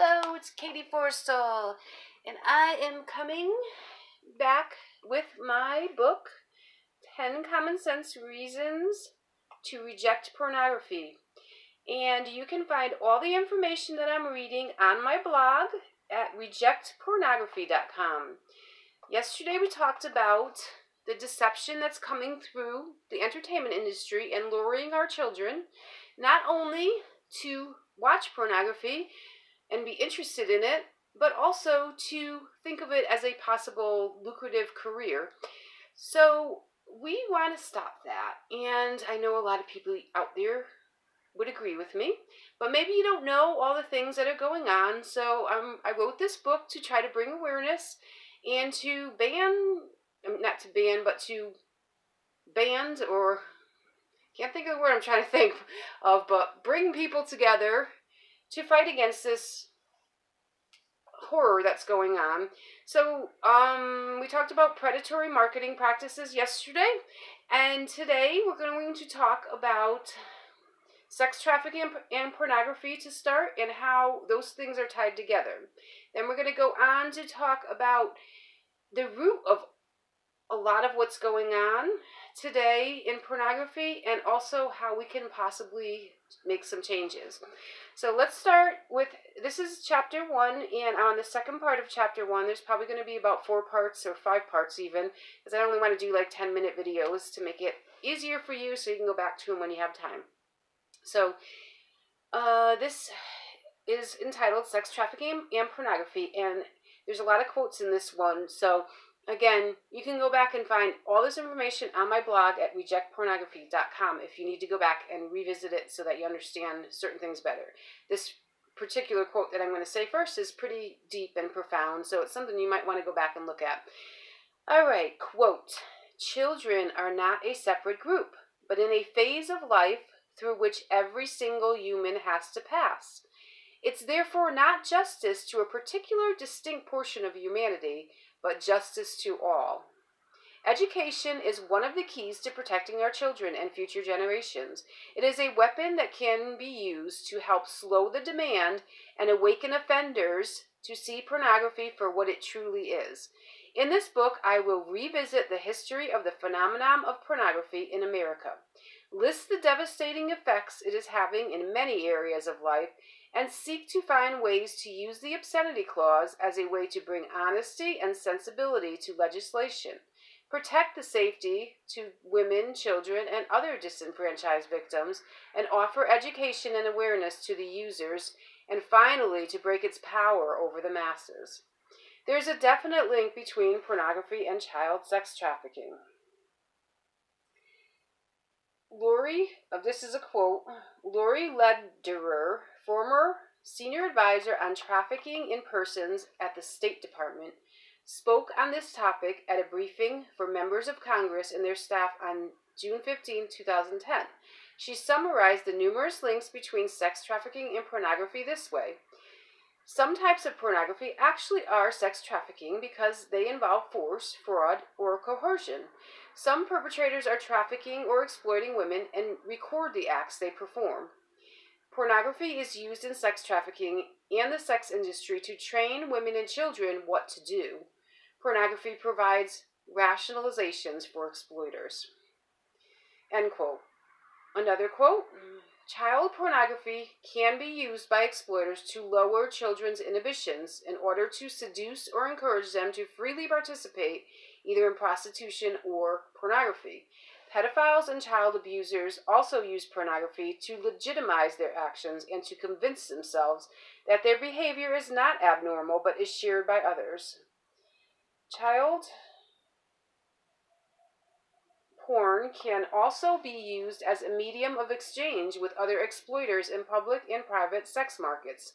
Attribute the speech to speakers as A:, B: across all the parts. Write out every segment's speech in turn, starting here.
A: Hello, it's Katie Forstall, and I am coming back with my book, 10 Common Sense Reasons to Reject Pornography. And you can find all the information that I'm reading on my blog at rejectpornography.com. Yesterday we talked about the deception that's coming through the entertainment industry and luring our children not only to watch pornography and be interested in it, but also to think of it as a possible lucrative career. So we want to stop that. And I know a lot of people out there would agree with me, but maybe you don't know all the things that are going on. So I wrote this book to try to bring awareness and to band, or can't think of the word I'm trying to think of, but bring people together to fight against this horror that's going on. So we talked about predatory marketing practices yesterday, and today we're going to talk about sex trafficking and pornography to start, and how those things are tied together. Then we're going to go on to talk about the root of a lot of what's going on today in pornography, and also how we can possibly make some changes. So let's start with, this is chapter 1, and on the second part of chapter 1, there's probably going to be about 4 parts or 5 parts even, because I only want to do like 10-minute videos to make it easier for you so you can go back to them when you have time. So this is entitled Sex Trafficking and Pornography, and there's a lot of quotes in this one. So again, you can go back and find all this information on my blog at rejectpornography.com if you need to go back and revisit it so that you understand certain things better. This particular quote that I'm going to say first is pretty deep and profound, so it's something you might want to go back and look at. All right, quote, "Children are not a separate group, but in a phase of life through which every single human has to pass. It's therefore not justice to a particular distinct portion of humanity, but justice to all. Education is one of the keys to protecting our children and future generations. It is a weapon that can be used to help slow the demand and awaken offenders to see pornography for what it truly is. In this book, I will revisit the history of the phenomenon of pornography in America, list the devastating effects it is having in many areas of life, and seek to find ways to use the obscenity clause as a way to bring honesty and sensibility to legislation, protect the safety to women, children, and other disenfranchised victims, and offer education and awareness to the users, and finally to break its power over the masses. There's a definite link between pornography and child sex trafficking." This is a quote, Lori Lederer, former senior advisor on trafficking in persons at the State Department, spoke on this topic at a briefing for members of Congress and their staff on June 15, 2010. She summarized the numerous links between sex trafficking and pornography this way. "Some types of pornography actually are sex trafficking because they involve force, fraud, or coercion. Some perpetrators are trafficking or exploiting women and record the acts they perform. Pornography is used in sex trafficking and the sex industry to train women and children what to do. Pornography provides rationalizations for exploiters." End quote. Another quote, "Child pornography can be used by exploiters to lower children's inhibitions in order to seduce or encourage them to freely participate either in prostitution or pornography. Pedophiles and child abusers also use pornography to legitimize their actions and to convince themselves that their behavior is not abnormal but is shared by others. Child porn can also be used as a medium of exchange with other exploiters in public and private sex markets.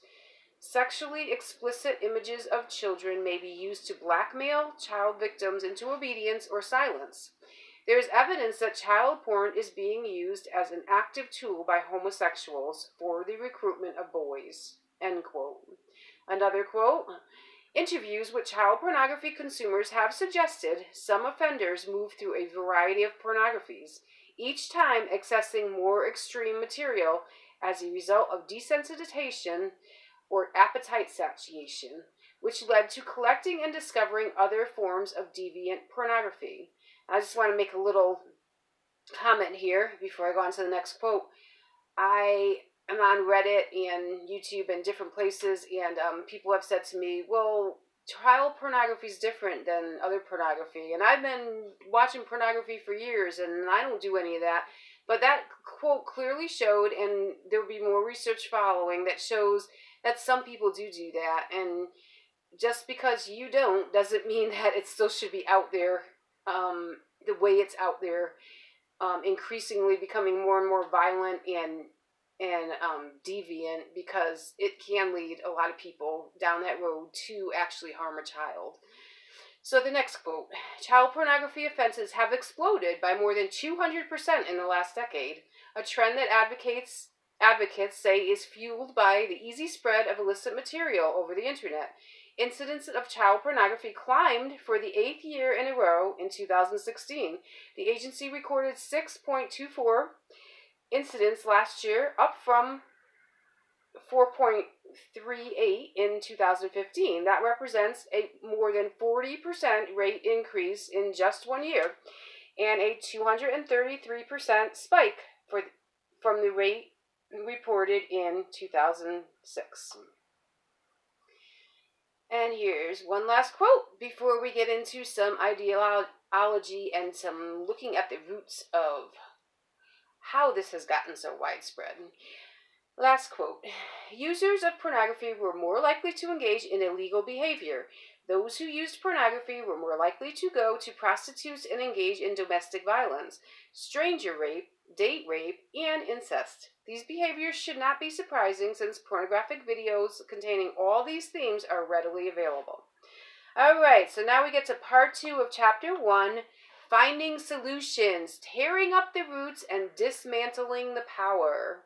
A: Sexually explicit images of children may be used to blackmail child victims into obedience or silence. There is evidence that child porn is being used as an active tool by homosexuals for the recruitment of boys." End quote. Another quote, "Interviews with child pornography consumers have suggested some offenders move through a variety of pornographies, each time accessing more extreme material as a result of desensitization or appetite satiation, which led to collecting and discovering other forms of deviant pornography. I just want to make a little comment here before I go on to the next quote. I am on Reddit and YouTube and different places, and people have said to me, well, child pornography is different than other pornography. And I've been watching pornography for years, and I don't do any of that. But that quote clearly showed, and there will be more research following, that shows that some people do that. And just because you don't doesn't mean that it still should be out there the way it's out there, increasingly becoming more and more violent and deviant, because it can lead a lot of people down that road to actually harm a child. So the next quote, child pornography offenses have exploded by more than 200% in the last decade, a trend that advocates say is fueled by the easy spread of illicit material over the internet. Incidents of child pornography climbed for the 8th year in a row in 2016. The agency recorded 6.24 incidents last year, up from 4.38 in 2015. That represents a more than 40% rate increase in just 1 year, and a 233% spike from the rate reported in 2006. And here's one last quote before we get into some ideology and some looking at the roots of how this has gotten so widespread. Last quote. Users of pornography were more likely to engage in illegal behavior. Those who used pornography were more likely to go to prostitutes and engage in domestic violence, stranger rape, date rape, and incest. These behaviors should not be surprising, since pornographic videos containing all these themes are readily available. Alright, so now we get to part 2 of chapter 1, Finding Solutions, Tearing Up the Roots and Dismantling the Power.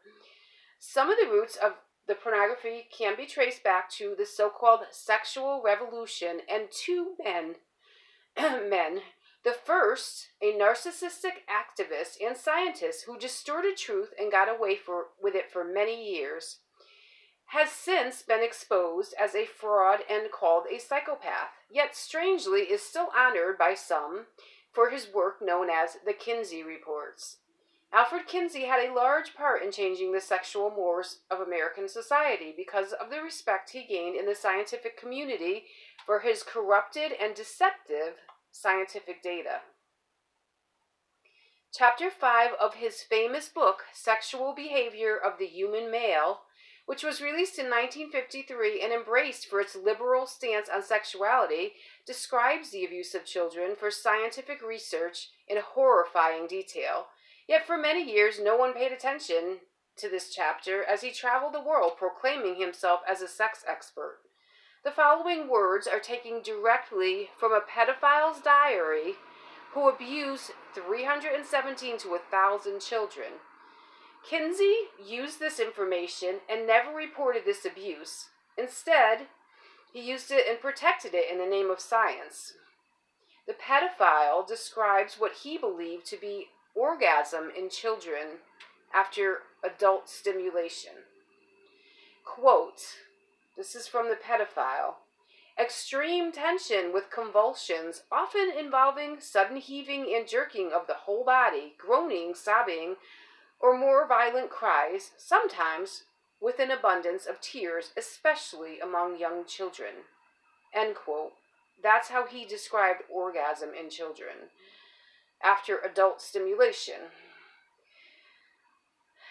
A: Some of the roots of the pornography can be traced back to the so-called sexual revolution and 2 men. The first, a narcissistic activist and scientist who distorted truth and got away with it for many years, has since been exposed as a fraud and called a psychopath, yet strangely is still honored by some for his work known as the Kinsey reports. Alfred Kinsey had a large part in changing the sexual mores of American society because of the respect he gained in the scientific community for his corrupted and deceptive scientific data. Chapter 5 of his famous book, Sexual Behavior of the Human Male, which was released in 1953 and embraced for its liberal stance on sexuality, describes the abuse of children for scientific research in horrifying detail. Yet for many years, no one paid attention to this chapter as he traveled the world proclaiming himself as a sex expert. The following words are taken directly from a pedophile's diary who abused 317 to 1,000 children. Kinsey used this information and never reported this abuse. Instead, he used it and protected it in the name of science. The pedophile describes what he believed to be orgasm in children after adult stimulation. Quote, this is from the pedophile. Extreme tension with convulsions, often involving sudden heaving and jerking of the whole body, groaning, sobbing, or more violent cries, sometimes with an abundance of tears, especially among young children. End quote. That's how he described orgasm in children after adult stimulation.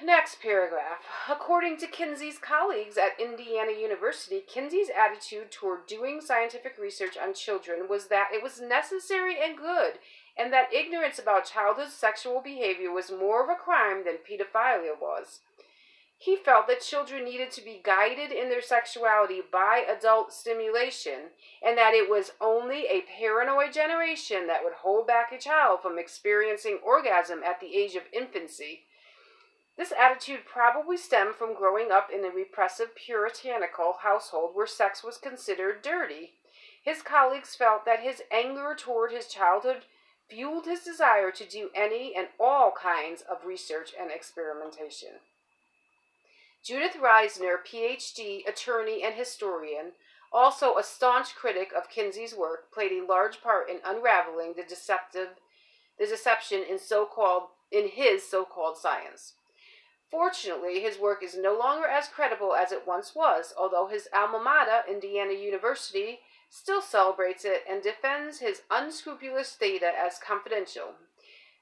A: Next paragraph. According to Kinsey's colleagues at Indiana University, Kinsey's attitude toward doing scientific research on children was that it was necessary and good, and that ignorance about childhood sexual behavior was more of a crime than pedophilia was. He felt that children needed to be guided in their sexuality by adult stimulation, and that it was only a paranoid generation that would hold back a child from experiencing orgasm at the age of infancy. This attitude probably stemmed from growing up in a repressive puritanical household where sex was considered dirty. His colleagues felt that his anger toward his childhood fueled his desire to do any and all kinds of research and experimentation. Judith Reisner, PhD, attorney, and historian, also a staunch critic of Kinsey's work, played a large part in unraveling the deception in his so-called science. Fortunately, his work is no longer as credible as it once was, although his alma mater, Indiana University, still celebrates it and defends his unscrupulous data as confidential.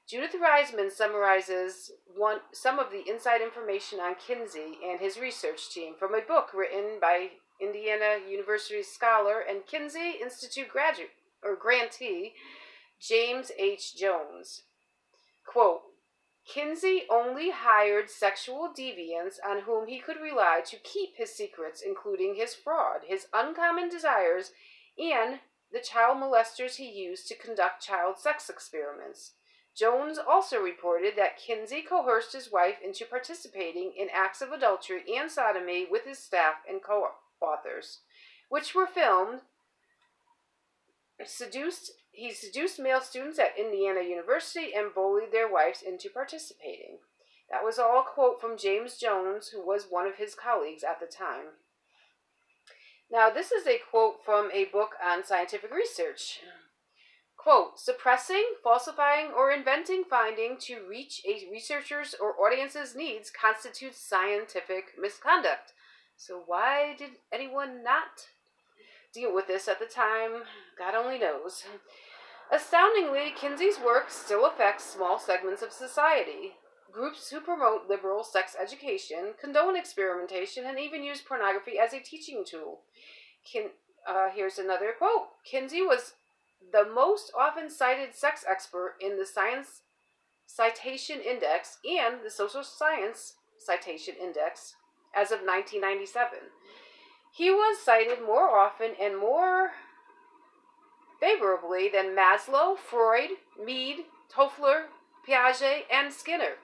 A: Judith Reisman summarizes some of the inside information on Kinsey and his research team from a book written by Indiana University scholar and Kinsey Institute grantee James H. Jones. Quote, Kinsey only hired sexual deviants on whom he could rely to keep his secrets, including his fraud, his uncommon desires, and the child molesters he used to conduct child sex experiments. Jones also reported that Kinsey coerced his wife into participating in acts of adultery and sodomy with his staff and co-authors, which were filmed. He seduced male students at Indiana University and bullied their wives into participating. That was all a quote from James Jones, who was one of his colleagues at the time. Now, this is a quote from a book on scientific research. Quote, suppressing, falsifying, or inventing finding to reach a researcher's or audience's needs constitutes scientific misconduct. So why did anyone not deal with this at the time? God only knows. Astoundingly, Kinsey's work still affects small segments of society. Groups who promote liberal sex education, condone experimentation, and even use pornography as a teaching tool. Here's another quote. Kinsey was the most often cited sex expert in the Science Citation Index and the Social Science Citation Index as of 1997. He was cited more often and more favorably than Maslow, Freud, Mead, Toffler, Piaget, and Skinner.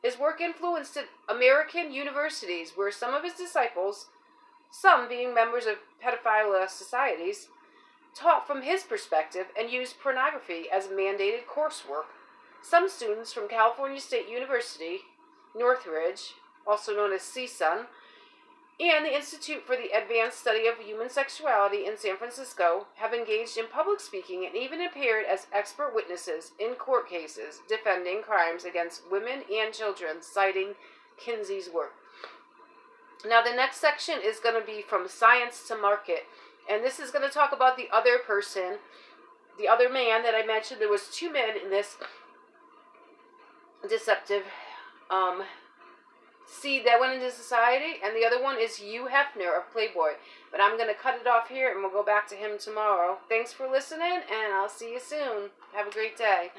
A: His work influenced American universities where some of his disciples, some being members of pedophile societies, taught from his perspective and used pornography as mandated coursework. Some students from California State University, Northridge, also known as CSUN, and the Institute for the Advanced Study of Human Sexuality in San Francisco have engaged in public speaking and even appeared as expert witnesses in court cases defending crimes against women and children, citing Kinsey's work. Now, the next section is going to be from science to market, and this is going to talk about the other person, the other man that I mentioned. There was two men in this deceptive seed that went into society, and the other one is Hugh Hefner of Playboy. But I'm going to cut it off here, and we'll go back to him tomorrow. Thanks for listening, and I'll see you soon. Have a great day.